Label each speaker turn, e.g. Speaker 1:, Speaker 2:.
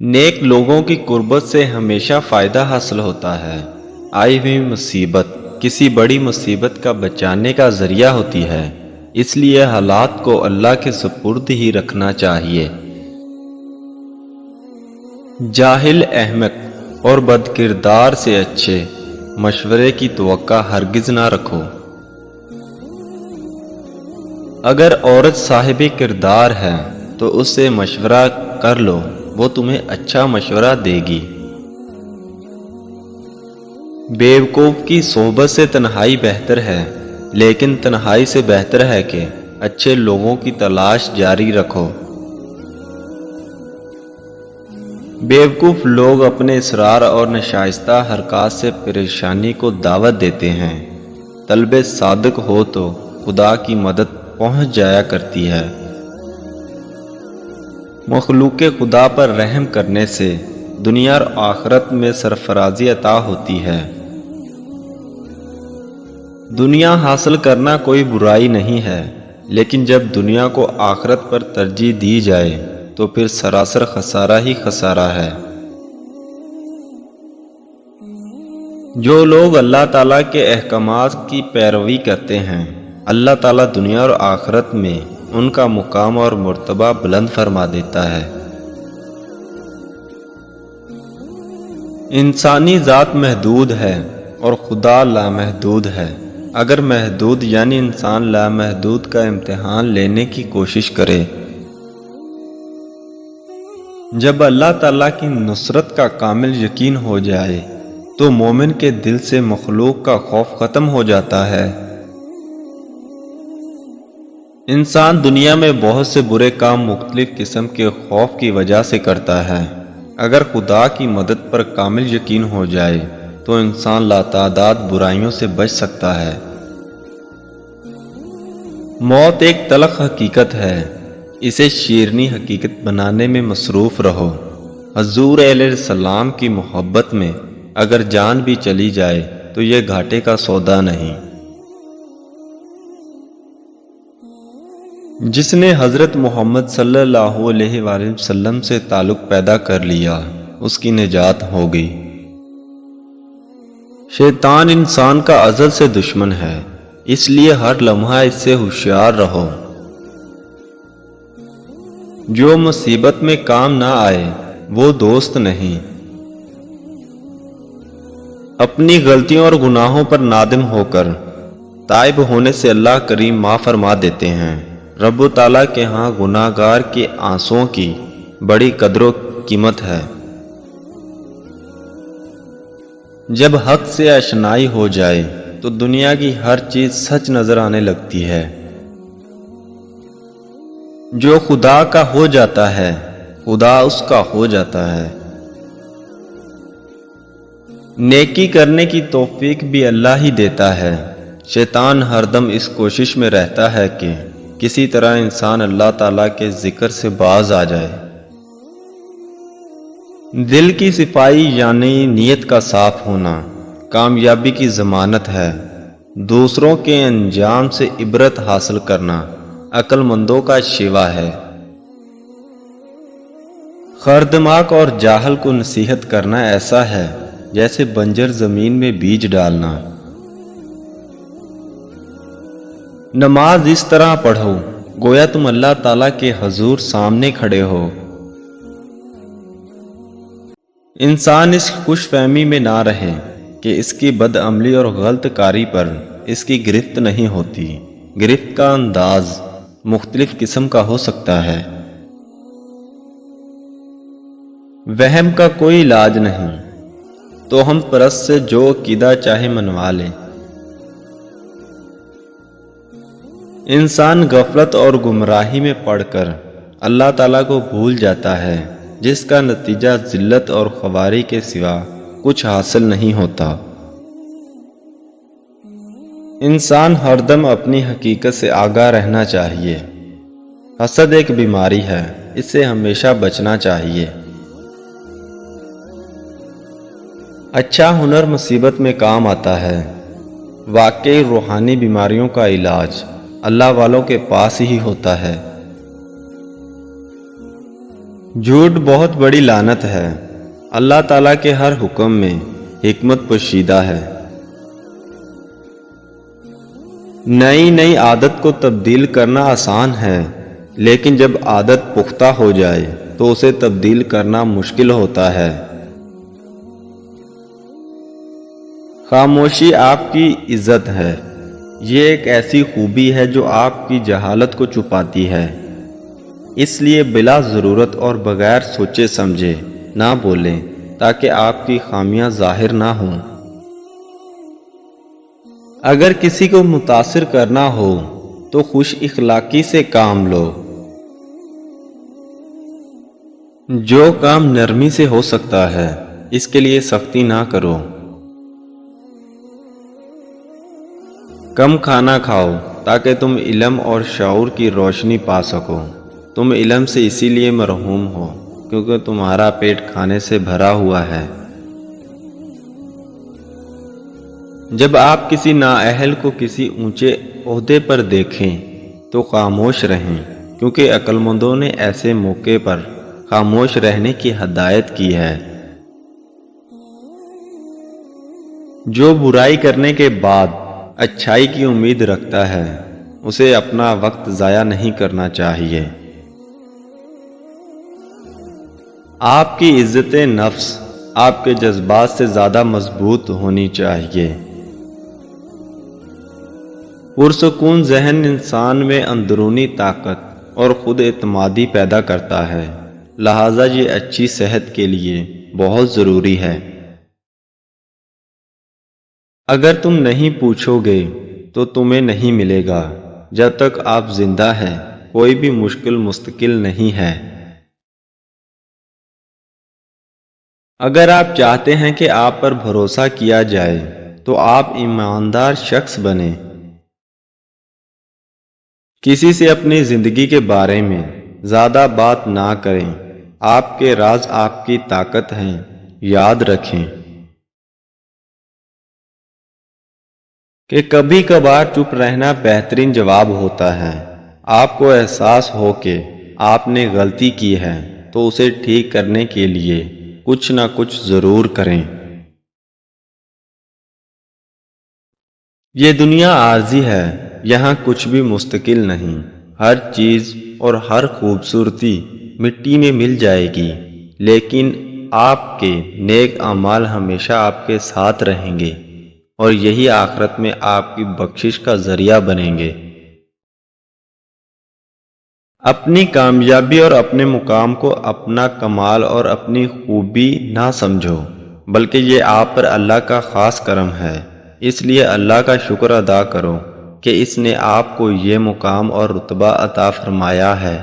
Speaker 1: नेक लोगों की कुर्बत से हमेशा फ़ायदा हासिल होता है। आई हुई मुसीबत किसी बड़ी मुसीबत का बचाने का ज़रिया होती है, इसलिए हालात को अल्लाह के सुपुर्द ही रखना चाहिए। जाहिल अहमक और बदकिरदार से अच्छे मशवरे की तवक्का हरगिज़ ना रखो। अगर औरत साहिब किरदार है तो उससे मशवरा कर लो, वो तुम्हें अच्छा मशवरा देगी। बेवकूफ़ की सोहबत से तन्हाई बेहतर है, लेकिन तन्हाई से बेहतर है कि अच्छे लोगों की तलाश जारी रखो। बेवकूफ़ लोग अपने इसरार और नशाइस्ता हरकत से परेशानी को दावत देते हैं। तलबे सादिक हो तो खुदा की मदद पहुंच जाया करती है। मखलूक खुदा पर रहम करने से दुनिया और आखिरत में सरफराजी अता होती है। दुनिया हासिल करना कोई बुराई नहीं है, लेकिन जब दुनिया को आखिरत पर तरजीह दी जाए तो फिर सरासर खसारा ही खसारा है। जो लोग अल्लाह ताला के अहकामात की पैरवी करते हैं, अल्लाह ताला दुनिया और आखिरत में उनका मुकाम और मर्तबा बुलंद फरमा देता है। इंसानी ज़ात महदूद है और खुदा लामहदूद है। अगर महदूद यानी इंसान लामहदूद का इम्तिहान लेने की कोशिश करे, जब अल्लाह ताला की नुसरत का कामिल यकीन हो जाए तो मोमिन के दिल से मखलूक का खौफ ख़त्म हो जाता है। इंसान दुनिया में बहुत से बुरे काम मुख्तलिफ किस्म के खौफ की वजह से करता है। अगर खुदा की मदद पर कामिल यकीन हो जाए तो इंसान लातादाद बुराइयों से बच सकता है। मौत एक तलख हकीकत है, इसे शीरनी हकीकत बनाने में मसरूफ़ रहो। हजूर अलैहिस्सलाम की मोहब्बत में अगर जान भी चली जाए तो ये घाटे का सौदा नहीं। जिसने हज़रत मोहम्मद सल्लल्लाहु अलैहि वसल्लम से ताल्लुक़ पैदा कर लिया, उसकी निजात हो गई। शैतान इंसान का अज़ल से दुश्मन है, इसलिए हर लम्हा इससे होशियार रहो। जो मुसीबत में काम ना आए वो दोस्त नहीं। अपनी गलतियों और गुनाहों पर नादिम होकर ताइब होने से अल्लाह करीम माफ़ फरमा देते हैं। रब्बु ताला के यहाँ गुनाहगार के आंसुओं की बड़ी कदर कीमत है। जब हक से आशनाई हो जाए तो दुनिया की हर चीज सच नजर आने लगती है। जो खुदा का हो जाता है, खुदा उसका हो जाता है। नेकी करने की तौफीक भी अल्लाह ही देता है। शैतान हरदम इस कोशिश में रहता है कि किसी तरह इंसान अल्लाह ताला के जिक्र से बाज आ जाए। दिल की सिफाई यानी नीयत का साफ होना कामयाबी की जमानत है। दूसरों के अंजाम से इबरत हासिल करना अक्लमंदों का शिवा है। खरदमाक और जाहल को नसीहत करना ऐसा है जैसे बंजर जमीन में बीज डालना। नमाज इस तरह पढ़ो गोया तुम अल्लाह ताला के हजूर सामने खड़े हो। इंसान इस खुशफहमी में ना रहे कि इसकी बदअमली और गलत कारी पर इसकी गिरफ्त नहीं होती। गिरफ्त का अंदाज मुख्तलिफ किस्म का हो सकता है। वहम का कोई इलाज नहीं, तो हम परस्त से जो अकीदा चाहे मनवा लें। इंसान गफलत और गुमराही में पड़कर अल्लाह ताला को भूल जाता है, जिसका नतीजा जिल्लत और ख्वारी के सिवा कुछ हासिल नहीं होता। इंसान हरदम अपनी हकीकत से आगाह रहना चाहिए। हसद एक बीमारी है, इससे हमेशा बचना चाहिए। अच्छा हुनर मुसीबत में काम आता है। वाकई रूहानी बीमारियों का इलाज अल्लाह वालों के पास ही होता है। جھوٹ بہت بڑی لعنت ہے۔ اللہ تعالیٰ کے ہر حکم میں حکمت پوشیدہ ہے۔ نئی عادت کو تبدیل کرنا آسان ہے، لیکن جب عادت پختہ ہو جائے تو اسے تبدیل کرنا مشکل ہوتا ہے۔ خاموشی آپ کی عزت ہے۔ یہ ایک ایسی خوبی ہے جو آپ کی جہالت کو چھپاتی ہے۔ اس لیے بلا ضرورت اور بغیر سوچے سمجھے نہ بولیں تاکہ آپ کی خامیاں ظاہر نہ ہوں۔ اگر کسی کو متاثر کرنا ہو تو خوش اخلاقی سے کام لو۔ جو کام نرمی سے ہو سکتا ہے اس کے لیے سختی نہ کرو۔ کم کھانا کھاؤ تاکہ تم علم اور شعور کی روشنی پا سکو۔ تم علم سے اسی لیے محروم ہو کیونکہ تمہارا پیٹ کھانے سے بھرا ہوا ہے۔ جب آپ کسی نااہل کو کسی اونچے عہدے پر دیکھیں تو خاموش رہیں، کیونکہ عقل مندوں نے ایسے موقع پر خاموش رہنے کی ہدایت کی ہے۔ جو برائی کرنے کے بعد اچھائی کی امید رکھتا ہے اسے اپنا وقت ضائع نہیں کرنا چاہیے۔ آپ کی عزت نفس آپ کے جذبات سے زیادہ مضبوط ہونی چاہیے۔ پرسکون ذہن انسان میں اندرونی طاقت اور خود اعتمادی پیدا کرتا ہے، لہذا یہ اچھی صحت کے لیے بہت ضروری ہے۔ اگر تم نہیں پوچھو گے تو تمہیں نہیں ملے گا۔ جب تک آپ زندہ ہیں کوئی بھی مشکل مستقل نہیں ہے۔ اگر آپ چاہتے ہیں کہ آپ پر بھروسہ کیا جائے تو آپ ایماندار شخص بنیں۔ کسی سے اپنی زندگی کے بارے میں زیادہ بات نہ کریں۔ آپ کے راز آپ کی طاقت ہیں، یاد رکھیں کہ کبھی کبھار چپ رہنا بہترین جواب ہوتا ہے۔ آپ کو احساس ہو کہ آپ نے غلطی کی ہے تو اسے ٹھیک کرنے کے لیے کچھ نہ کچھ ضرور کریں۔ یہ دنیا عارضی ہے، یہاں کچھ بھی مستقل نہیں۔ ہر چیز اور ہر خوبصورتی مٹی میں مل جائے گی، لیکن آپ کے نیک اعمال ہمیشہ آپ کے ساتھ رہیں گے اور یہی آخرت میں آپ کی بخشش کا ذریعہ بنیں گے۔ اپنی کامیابی اور اپنے مقام کو اپنا کمال اور اپنی خوبی نہ سمجھو، بلکہ یہ آپ پر اللہ کا خاص کرم ہے۔ اس لیے اللہ کا شکر ادا کرو کہ اس نے آپ کو یہ مقام اور رتبہ عطا فرمایا ہے۔